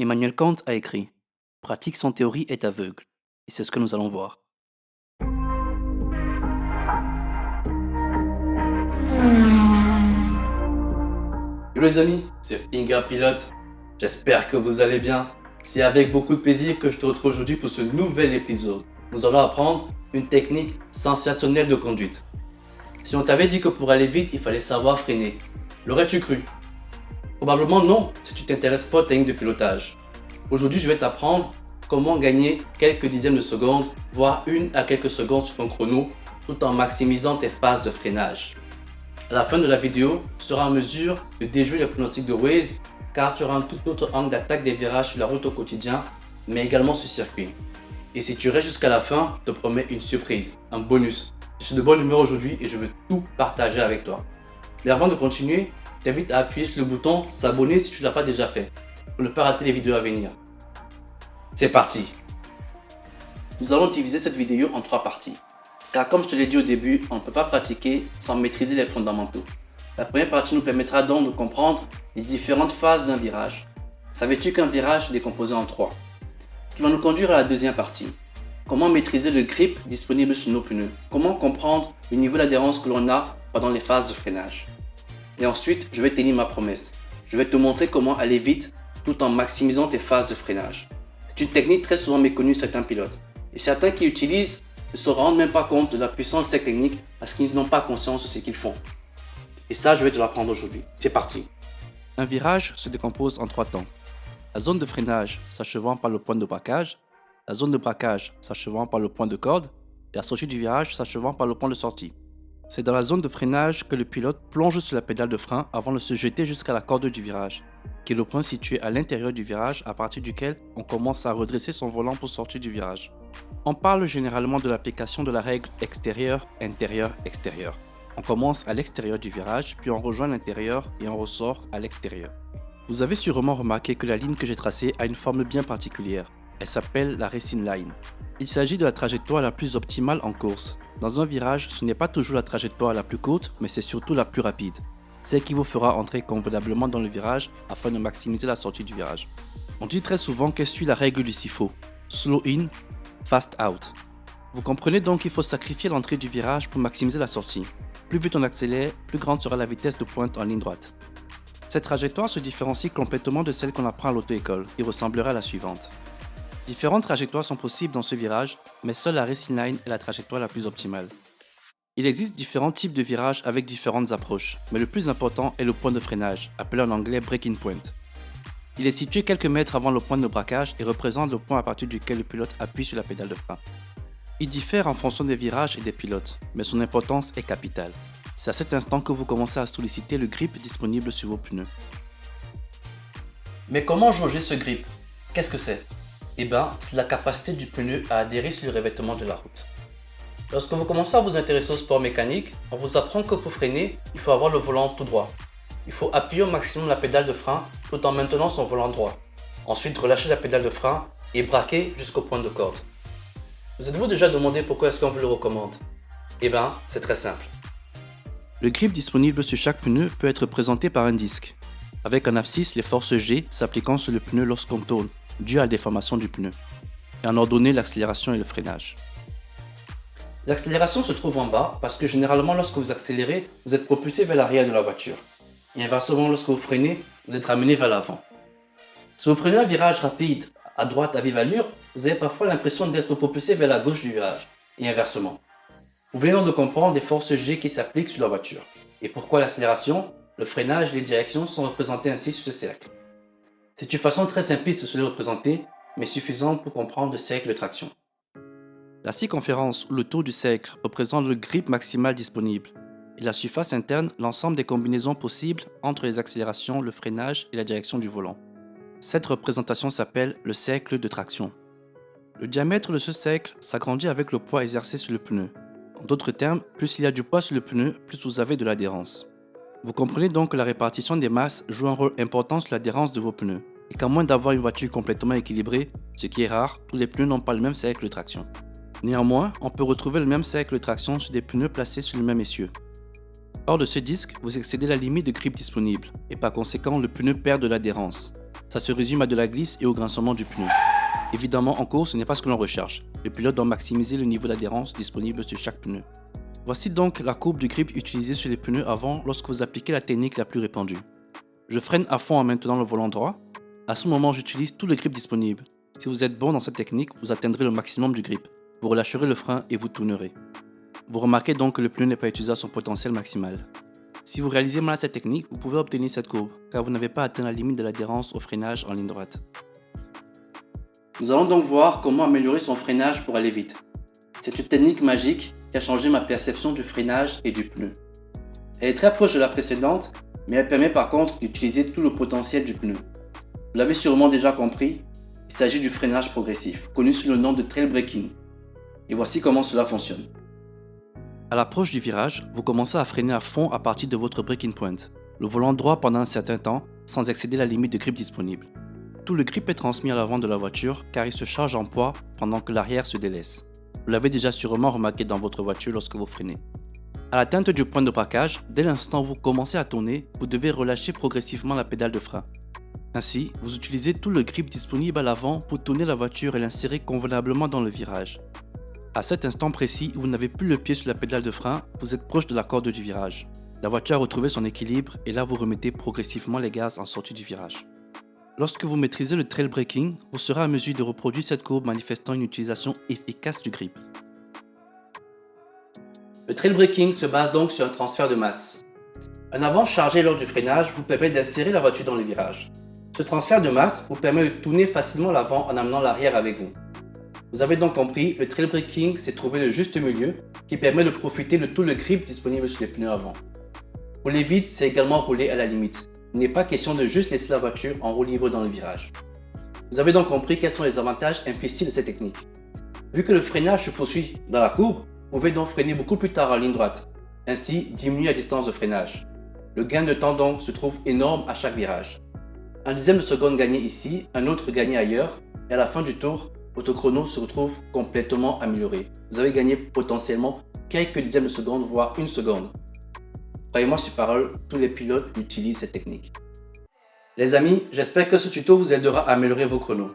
Emmanuel Kant a écrit « Pratique sans théorie est aveugle ». Et c'est ce que nous allons voir. Yo les amis, c'est Finger Pilote. J'espère que vous allez bien. C'est avec beaucoup de plaisir que je te retrouve aujourd'hui pour ce nouvel épisode. Nous allons apprendre une technique sensationnelle de conduite. Si on t'avait dit que pour aller vite, il fallait savoir freiner, l'aurais-tu cru? Probablement non, si tu t'intéresses pas aux techniques de pilotage. Aujourd'hui, je vais t'apprendre comment gagner quelques dizaines de secondes, voire 1 à quelques secondes sur ton chrono, tout en maximisant tes phases de freinage. À la fin de la vidéo, tu seras en mesure de déjouer les pronostics de Waze car tu auras un tout autre angle d'attaque des virages sur la route au quotidien, mais également sur circuit. Et si tu restes jusqu'à la fin, je te promets une surprise, un bonus. Je suis de bonne humeur aujourd'hui et je veux tout partager avec toi. Mais avant de continuer, je t'invite à appuyer sur le bouton s'abonner si tu ne l'as pas déjà fait, pour ne pas rater les vidéos à venir. C'est parti! Nous allons diviser cette vidéo en 3 parties. Car comme je te l'ai dit au début, on ne peut pas pratiquer sans maîtriser les fondamentaux. La première partie nous permettra donc de comprendre les différentes phases d'un virage. Savais-tu qu'un virage est décomposé en 3? Ce qui va nous conduire à la deuxième partie. Comment maîtriser le grip disponible sur nos pneus? Comment comprendre le niveau d'adhérence que l'on a pendant les phases de freinage? Et ensuite, je vais tenir ma promesse. Je vais te montrer comment aller vite tout en maximisant tes phases de freinage. C'est une technique très souvent méconnue de certains pilotes. Et certains qui l'utilisent ne se rendent même pas compte de la puissance de cette technique parce qu'ils n'ont pas conscience de ce qu'ils font. Et ça, je vais te l'apprendre aujourd'hui. C'est parti. Un virage se décompose en 3 temps. La zone de freinage s'achevant par le point de braquage, la zone de braquage s'achevant par le point de corde et la sortie du virage s'achevant par le point de sortie. C'est dans la zone de freinage que le pilote plonge sur la pédale de frein avant de se jeter jusqu'à la corde du virage, qui est le point situé à l'intérieur du virage à partir duquel on commence à redresser son volant pour sortir du virage. On parle généralement de l'application de la règle extérieur, intérieur, extérieur. On commence à l'extérieur du virage, puis on rejoint l'intérieur et on ressort à l'extérieur. Vous avez sûrement remarqué que la ligne que j'ai tracée a une forme bien particulière. Elle s'appelle la racing line. Il s'agit de la trajectoire la plus optimale en course. Dans un virage, ce n'est pas toujours la trajectoire la plus courte, mais c'est surtout la plus rapide. Celle qui vous fera entrer convenablement dans le virage afin de maximiser la sortie du virage. On dit très souvent qu'elle suit la règle du SIFO, slow in, fast out. Vous comprenez donc qu'il faut sacrifier l'entrée du virage pour maximiser la sortie. Plus vite on accélère, plus grande sera la vitesse de pointe en ligne droite. Cette trajectoire se différencie complètement de celle qu'on apprend à l'auto-école, qui ressemblerait à la suivante. Différentes trajectoires sont possibles dans ce virage, mais seule la racing line est la trajectoire la plus optimale. Il existe différents types de virages avec différentes approches, mais le plus important est le point de freinage, appelé en anglais breaking point. Il est situé quelques mètres avant le point de braquage et représente le point à partir duquel le pilote appuie sur la pédale de frein. Il diffère en fonction des virages et des pilotes, mais son importance est capitale. C'est à cet instant que vous commencez à solliciter le grip disponible sur vos pneus. Mais comment jauger ce grip? Qu'est-ce que c'est? Eh bien, c'est la capacité du pneu à adhérer sur le revêtement de la route. Lorsque vous commencez à vous intéresser au sport mécanique, on vous apprend que pour freiner, il faut avoir le volant tout droit. Il faut appuyer au maximum la pédale de frein tout en maintenant son volant droit. Ensuite, relâcher la pédale de frein et braquer jusqu'au point de corde. Vous êtes-vous déjà demandé pourquoi est-ce qu'on vous le recommande? Eh bien, c'est très simple. Le grip disponible sur chaque pneu peut être présenté par un disque, avec en abscisse les forces G s'appliquant sur le pneu lorsqu'on tourne, dû à la déformation du pneu, et en ordonner l'accélération et le freinage. L'accélération se trouve en bas parce que généralement lorsque vous accélérez, vous êtes propulsé vers l'arrière de la voiture. Et inversement, lorsque vous freinez, vous êtes ramené vers l'avant. Si vous prenez un virage rapide à droite à vive allure, vous avez parfois l'impression d'être propulsé vers la gauche du virage, et inversement. Vous venez donc de comprendre les forces G qui s'appliquent sur la voiture. Et pourquoi l'accélération, le freinage et les directions sont représentés ainsi sur ce cercle. C'est une façon très simpliste de se les représenter, mais suffisante pour comprendre le cercle de traction. La circonférence ou le tour du cercle représente le grip maximal disponible, et la surface interne l'ensemble des combinaisons possibles entre les accélérations, le freinage et la direction du volant. Cette représentation s'appelle le cercle de traction. Le diamètre de ce cercle s'agrandit avec le poids exercé sur le pneu. En d'autres termes, plus il y a du poids sur le pneu, plus vous avez de l'adhérence. Vous comprenez donc que la répartition des masses joue un rôle important sur l'adhérence de vos pneus, et qu'à moins d'avoir une voiture complètement équilibrée, ce qui est rare, tous les pneus n'ont pas le même cercle de traction. Néanmoins, on peut retrouver le même cercle de traction sur des pneus placés sur le même essieu. Hors de ce disque, vous excédez la limite de grip disponible, et par conséquent le pneu perd de l'adhérence. Ça se résume à de la glisse et au grincement du pneu. Évidemment, en course, ce n'est pas ce que l'on recherche. Le pilote doit maximiser le niveau d'adhérence disponible sur chaque pneu. Voici donc la courbe du grip utilisée sur les pneus avant lorsque vous appliquez la technique la plus répandue. Je freine à fond en maintenant le volant droit. À ce moment, j'utilise tout le grip disponible. Si vous êtes bon dans cette technique, vous atteindrez le maximum du grip. Vous relâcherez le frein et vous tournerez. Vous remarquez donc que le pneu n'est pas utilisé à son potentiel maximal. Si vous réalisez mal cette technique, vous pouvez obtenir cette courbe, car vous n'avez pas atteint la limite de l'adhérence au freinage en ligne droite. Nous allons donc voir comment améliorer son freinage pour aller vite. C'est une technique magique qui a changé ma perception du freinage et du pneu. Elle est très proche de la précédente, mais elle permet par contre d'utiliser tout le potentiel du pneu. Vous l'avez sûrement déjà compris, il s'agit du freinage progressif, connu sous le nom de trail braking. Et voici comment cela fonctionne. À l'approche du virage, vous commencez à freiner à fond à partir de votre braking point, le volant droit pendant un certain temps sans excéder la limite de grip disponible. Tout le grip est transmis à l'avant de la voiture car il se charge en poids pendant que l'arrière se délaisse. Vous l'avez déjà sûrement remarqué dans votre voiture lorsque vous freinez. À l'atteinte du point de braquage, dès l'instant où vous commencez à tourner, vous devez relâcher progressivement la pédale de frein. Ainsi, vous utilisez tout le grip disponible à l'avant pour tourner la voiture et l'insérer convenablement dans le virage. À cet instant précis où vous n'avez plus le pied sur la pédale de frein, vous êtes proche de la corde du virage. La voiture a retrouvé son équilibre et là vous remettez progressivement les gaz en sortie du virage. Lorsque vous maîtrisez le trail braking, vous serez à mesure de reproduire cette courbe manifestant une utilisation efficace du grip. Le trail braking se base donc sur un transfert de masse. Un avant chargé lors du freinage vous permet d'insérer la voiture dans le virage. Ce transfert de masse vous permet de tourner facilement l'avant en amenant l'arrière avec vous. Vous avez donc compris, le trail braking c'est trouver le juste milieu qui permet de profiter de tout le grip disponible sur les pneus avant. Rouler vite, c'est également rouler à la limite. Il n'est pas question de juste laisser la voiture en roue libre dans le virage. Vous avez donc compris quels sont les avantages implicites de cette technique. Vu que le freinage se poursuit dans la courbe, vous pouvez donc freiner beaucoup plus tard en ligne droite, ainsi diminuer la distance de freinage. Le gain de temps donc se trouve énorme à chaque virage. Un dixième de seconde gagné ici, un autre gagné ailleurs, et à la fin du tour, votre chrono se retrouve complètement amélioré. Vous avez gagné potentiellement quelques dixièmes de seconde, voire une seconde. Croyez-moi sur parole, tous les pilotes utilisent cette technique. Les amis, j'espère que ce tuto vous aidera à améliorer vos chronos.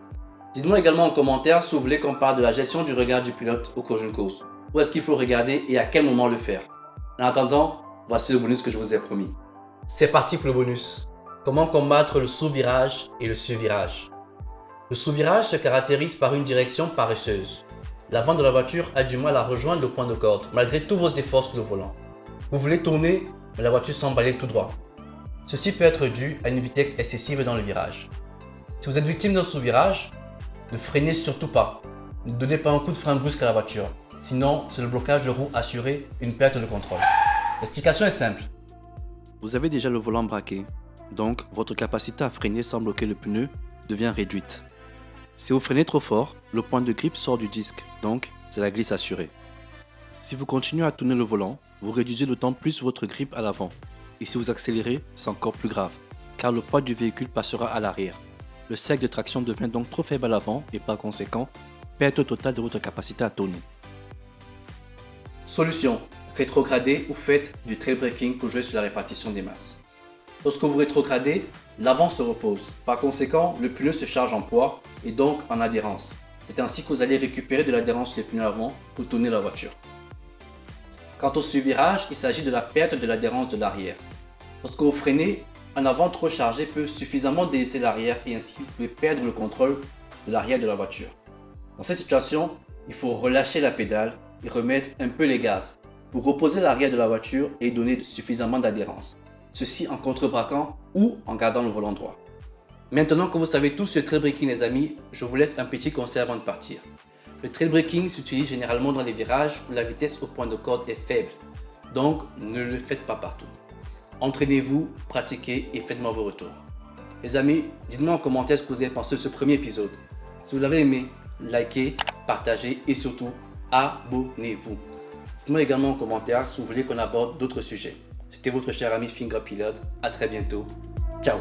Dites-moi également en commentaire si vous voulez qu'on parle de la gestion du regard du pilote au cours d'une course. Où est-ce qu'il faut regarder et à quel moment le faire. En attendant, voici le bonus que je vous ai promis. C'est parti pour le bonus. Comment combattre le sous-virage et le sur-virage. Le sous-virage se caractérise par une direction paresseuse. L'avant de la voiture a du mal à rejoindre le point de corde malgré tous vos efforts sur le volant. Vous voulez tourner, mais la voiture semble aller tout droit. Ceci peut être dû à une vitesse excessive dans le virage. Si vous êtes victime d'un sous-virage, ne freinez surtout pas. Ne donnez pas un coup de frein brusque à la voiture. Sinon, c'est le blocage de roue assuré, une perte de contrôle. L'explication est simple. Vous avez déjà le volant braqué, donc votre capacité à freiner sans bloquer le pneu devient réduite. Si vous freinez trop fort, le point de grip sort du disque, donc c'est la glisse assurée. Si vous continuez à tourner le volant, vous réduisez d'autant plus votre grip à l'avant. Et si vous accélérez, c'est encore plus grave, car le poids du véhicule passera à l'arrière. Le cercle de traction devient donc trop faible à l'avant et par conséquent, perte totale de votre capacité à tourner. Solution. Rétrogradez ou faites du trail braking pour jouer sur la répartition des masses. Lorsque vous rétrogradez, l'avant se repose. Par conséquent, le pneu se charge en poids et donc en adhérence. C'est ainsi que vous allez récupérer de l'adhérence sur les pneus avant pour tourner la voiture. Quant au survirage, il s'agit de la perte de l'adhérence de l'arrière. Lorsque vous freinez, un avant trop chargé peut suffisamment délaisser l'arrière et ainsi vous pouvez perdre le contrôle de l'arrière de la voiture. Dans cette situation, il faut relâcher la pédale et remettre un peu les gaz pour reposer l'arrière de la voiture et donner suffisamment d'adhérence. Ceci en contrebraquant ou en gardant le volant droit. Maintenant que vous savez tout sur le trail braking les amis, je vous laisse un petit conseil avant de partir. Le trail braking s'utilise généralement dans les virages où la vitesse au point de corde est faible, donc ne le faites pas partout. Entraînez-vous, pratiquez et faites-moi vos retours. Les amis, dites-moi en commentaire ce que vous avez pensé de ce premier épisode. Si vous l'avez aimé, likez, partagez et surtout, abonnez-vous. Dites-moi également en commentaire si vous voulez qu'on aborde d'autres sujets. C'était votre cher ami Finger Pilot. À très bientôt. Ciao.